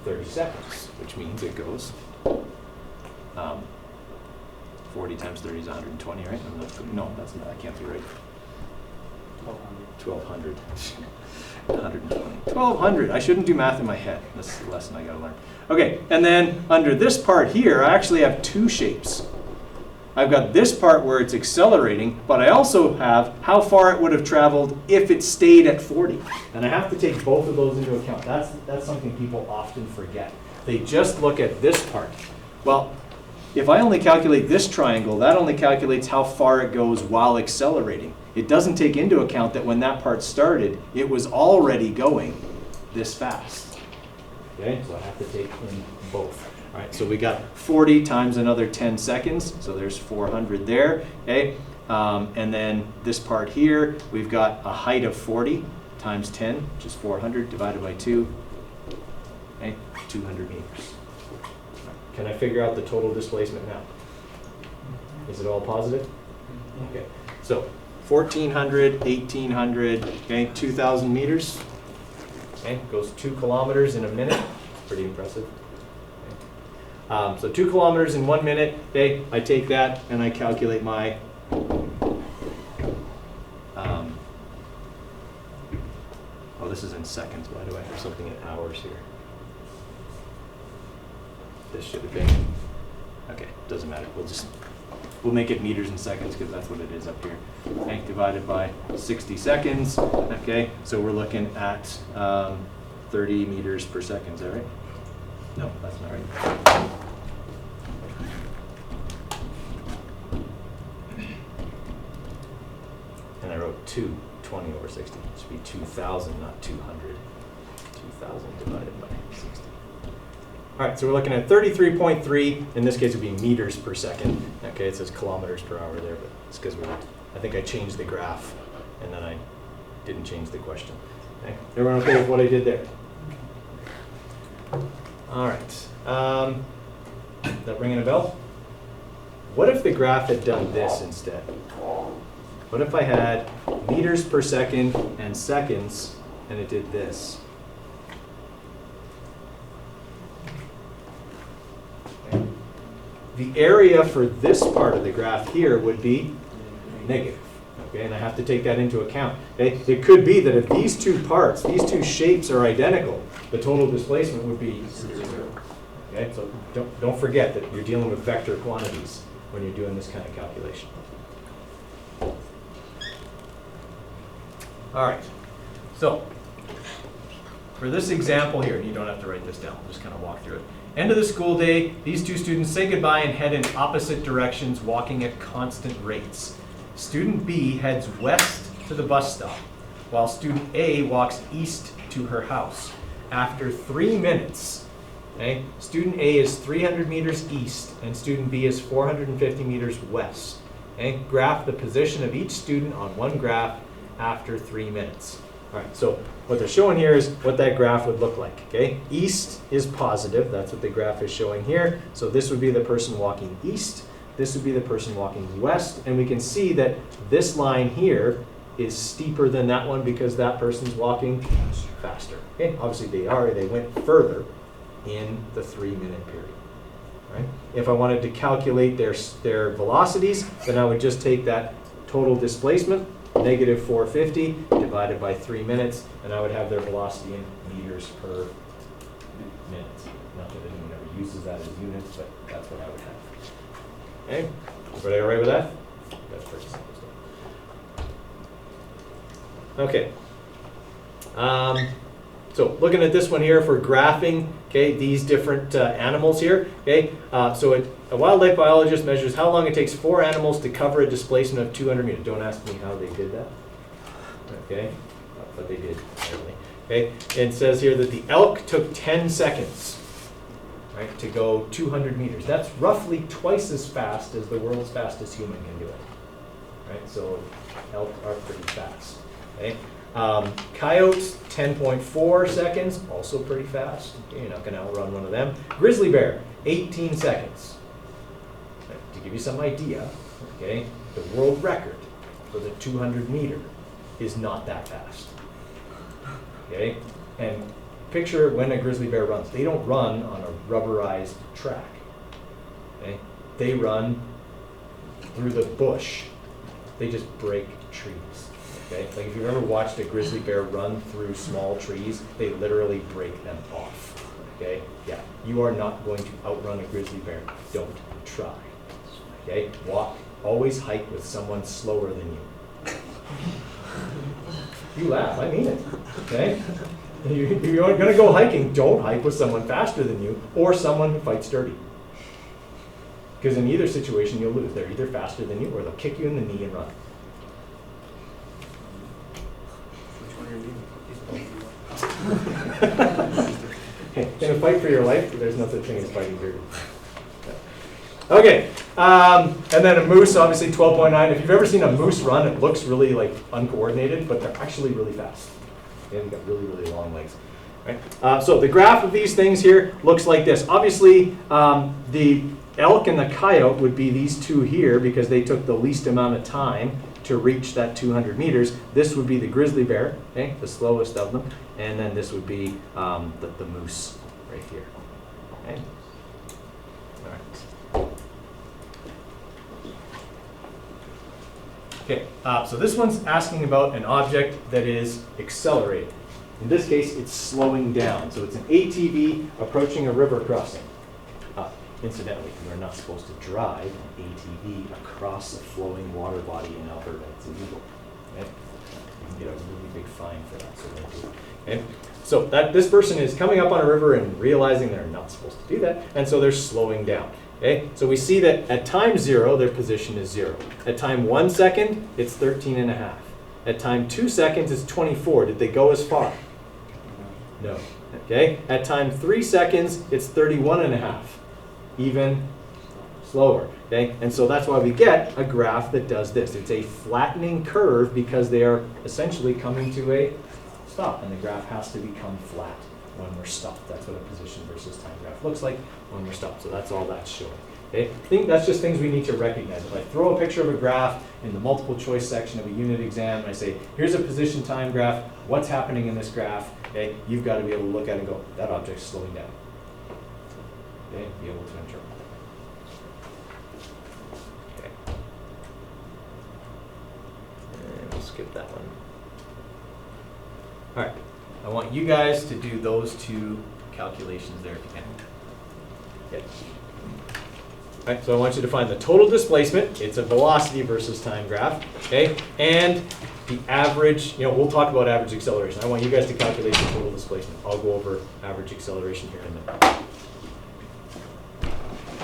30 seconds, which means it goes 40 times 30 is 120, right? No, that's not, that can't be right. 1,200. 120. 1,200. I shouldn't do math in my head. That's the lesson I gotta learn. Okay, and then under this part here, I actually have two shapes. I've got this part where it's accelerating, but I also have how far it would have traveled if it stayed at 40. And I have to take both of those into account. That's something people often forget. They just look at this part. Well, if I only calculate this triangle, that only calculates how far it goes while accelerating. It doesn't take into account that when that part started, it was already going this fast. Okay, so I have to take in both. All right, so we got 40 times another 10 seconds, so there's 400 there. Okay, And then this part here, we've got a height of 40 times 10, which is 400 divided by 2, okay, 200 meters. Can I figure out the total displacement now? Is it all positive? Okay, so 1,400, 1,800, okay, 2,000 meters. Okay, goes 2 kilometers in a minute. Pretty impressive. Okay. So 2 kilometers in 1 minute. Okay, I take that and I calculate my oh, this is in seconds. Why do I have something in hours here? This should have been. Okay, doesn't matter. We'll make it meters and seconds because that's what it is up here. Okay, divided by 60 seconds. Okay, so we're looking at 30 meters per second. Is that right? No, that's not right. And I wrote 20 over 60. It should be 2,000, not 200. 2,000 divided by 60. All right, so we're looking at 33.3. In this case, it would be meters per second. Okay, it says kilometers per hour there, but it's because I think I changed the graph, and then I didn't change the question. Okay. Everyone okay with what I did there? All right. That ringing a bell? What if the graph had done this instead? What if I had meters per second and seconds, and it did this? The area for this part of the graph here would be negative. Okay, and I have to take that into account. Okay? It could be that if these two parts, these two shapes are identical, the total displacement would be 0. Okay, so don't forget that you're dealing with vector quantities when you're doing this kind of calculation. All right, so for this example here, and you don't have to write this down, we'll just kind of walk through it. End of the school day, these two students say goodbye and head in opposite directions, walking at constant rates. Student B heads west to the bus stop, while student A walks east to her house. After 3 minutes, okay, student A is 300 meters east and student B is 450 meters west. Okay? Graph the position of each student on one graph after 3 minutes. All right, so what they're showing here is what that graph would look like. Okay, east is positive. That's what the graph is showing here. So this would be the person walking east. This would be the person walking west. And we can see that this line here is steeper than that one because that person's walking faster. Okay, obviously they went further in the 3 minute period. Right? If I wanted to calculate their velocities, then I would just take that total displacement, negative 450 divided by 3 minutes, and I would have their velocity in meters per minute. Not that anyone ever uses that as units, but that's what I would have. Okay, everybody all right with that? That's pretty simple stuff. Okay. So looking at this one here for graphing, okay, these different animals here. Okay, so a wildlife biologist measures how long it takes 4 animals to cover a displacement of 200 meters. Don't ask me how they did that. Okay, but they did apparently. Okay, it says here that the elk took 10 seconds, right, to go 200 meters. That's roughly twice as fast as the world's fastest human can do it. Right, so elk are pretty fast. Okay. Coyotes, 10.4 seconds, also pretty fast. Okay, you're not going to outrun one of them. Grizzly bear, 18 seconds. To give you some idea, okay, the world record for the 200 meter is not that fast. Okay, and picture when a grizzly bear runs. They don't run on a rubberized track. Okay, they run through the bush. They just break trees. Okay? Like if you've ever watched a grizzly bear run through small trees, they literally break them off. Okay? Yeah, you are not going to outrun a grizzly bear. Don't try. Okay? Walk, always hike with someone slower than you. You laugh, I mean it. Okay? If you're going to go hiking, don't hike with someone faster than you or someone who fights dirty. Because in either situation, you'll lose. They're either faster than you or they'll kick you in the knee and run. Hey, in a fight for your life, there's no such thing as fighting dirty. Okay, And then a moose, obviously 12.9. If you've ever seen a moose run, it looks really like uncoordinated, but they're actually really fast. They've got really, really long legs. Right? So the graph of these things here looks like this. Obviously, the elk and the coyote would be these two here because they took the least amount of time to reach that 200 meters. This would be the grizzly bear, okay, the slowest of them, and then this would be the moose right here. Okay. All right. Okay, so this one's asking about an object that is accelerating. In this case, it's slowing down. So it's an ATV approaching a river crossing. Incidentally, we're not supposed to drive an ATV across a flowing water body in Alberta. It's illegal. Okay? You can get a really big fine for that. So don't do it. Okay? So this person is coming up on a river and realizing they're not supposed to do that, and so they're slowing down. Okay? So we see that at time 0, their position is 0. At time 1 second, it's 13.5. At time 2 seconds, it's 24. Did they go as far? No. Okay? At time 3 seconds, it's 31.5. Even slower. Okay? And so that's why we get a graph that does this. It's a flattening curve because they are essentially coming to a stop, and the graph has to become flat when we're stopped. That's what a position versus time graph looks like when we're stopped. So that's all that's showing. Okay? I think that's just things we need to recognize. If I throw a picture of a graph in the multiple choice section of a unit exam and I say, here's a position time graph, what's happening in this graph? Okay? You've got to be able to look at it and go, that object's slowing down. Okay? Be able to interpret. Okay. And we'll skip that one. All right. I want you guys to do those two calculations there if you can. Okay. All right, so I want you to find the total displacement. It's a velocity versus time graph. Okay, and the average. We'll talk about average acceleration. I want you guys to calculate the total displacement. I'll go over average acceleration here in a minute.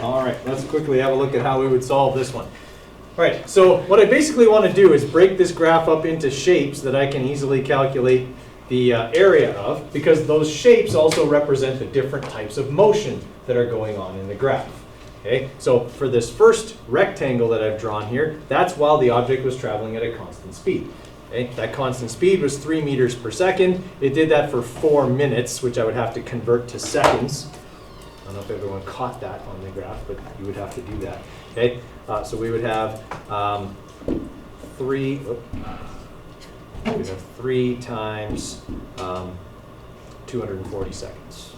All right, let's quickly have a look at how we would solve this one. All right, so what I basically want to do is break this graph up into shapes that I can easily calculate the area of, because those shapes also represent the different types of motion that are going on in the graph. Okay, so for this first rectangle that I've drawn here, that's while the object was traveling at a constant speed. Okay, that constant speed was 3 meters per second. It did that for 4 minutes, which I would have to convert to seconds. I don't know if everyone caught that on the graph, but you would have to do that. Okay, so we would have 3 times 240 seconds.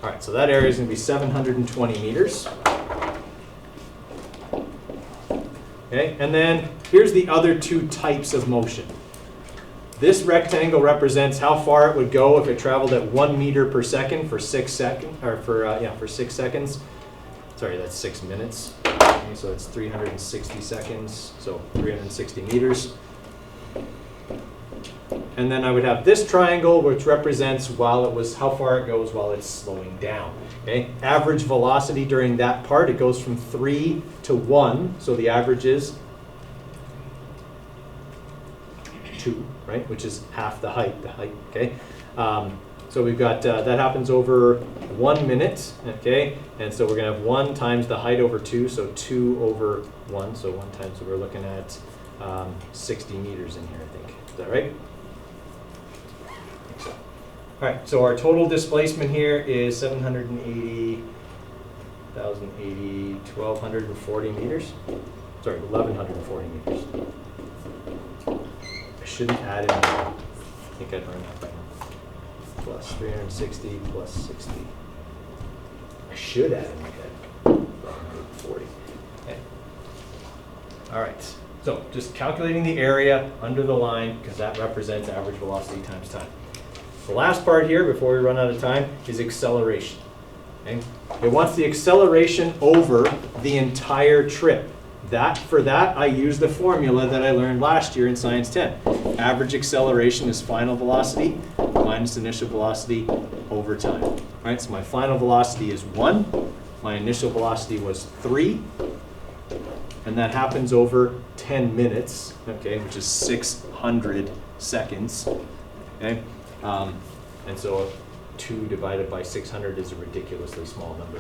All right, so that area is going to be 720 meters. Okay, and then here's the other two types of motion. This rectangle represents how far it would go if it traveled at 1 meter per second for 6 seconds, or for 6 seconds. Sorry, that's 6 minutes. Okay, so it's 360 seconds, so 360 meters. And then I would have this triangle, which represents how far it goes while it's slowing down. Okay, average velocity during that part, it goes from 3 to 1, so the average is 2, right? Which is half the height. Okay. So we've got that happens over 1 minute. Okay, and so we're going to have 1 times the height over 2, so 2 over 1. So 1 times, so we're looking at 60 meters in here, I think. Is that right? All right, so our total displacement here is 1,240 meters. Sorry, 1,140 meters. I shouldn't add in, I think I'd learned that by now. Plus 360 plus 60. I should add in my head 140. Okay. All right, so just calculating the area under the line, because that represents average velocity times time. The last part here, before we run out of time, is acceleration. Okay? It wants the acceleration over the entire trip. For that, I use the formula that I learned last year in Science 10. Average acceleration is final velocity minus initial velocity over time. All right, so my final velocity is 1. My initial velocity was 3. And that happens over 10 minutes, okay, which is 600 seconds. Okay? And so 2 divided by 600 is a ridiculously small number.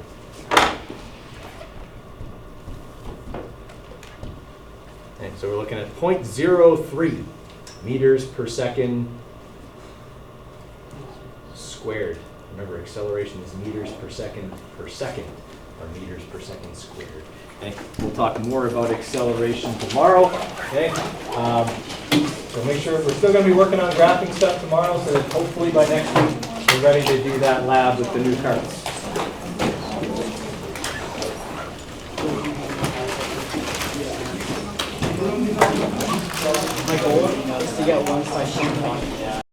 And so we're looking at 0.03 meters per second squared. Remember, acceleration is meters per second, or meters per second squared. Okay, we'll talk more about acceleration tomorrow. Okay, so make sure we're still going to be working on graphing stuff tomorrow, so that hopefully by next week we're ready to do that lab with the new carts. My goal is to get one session done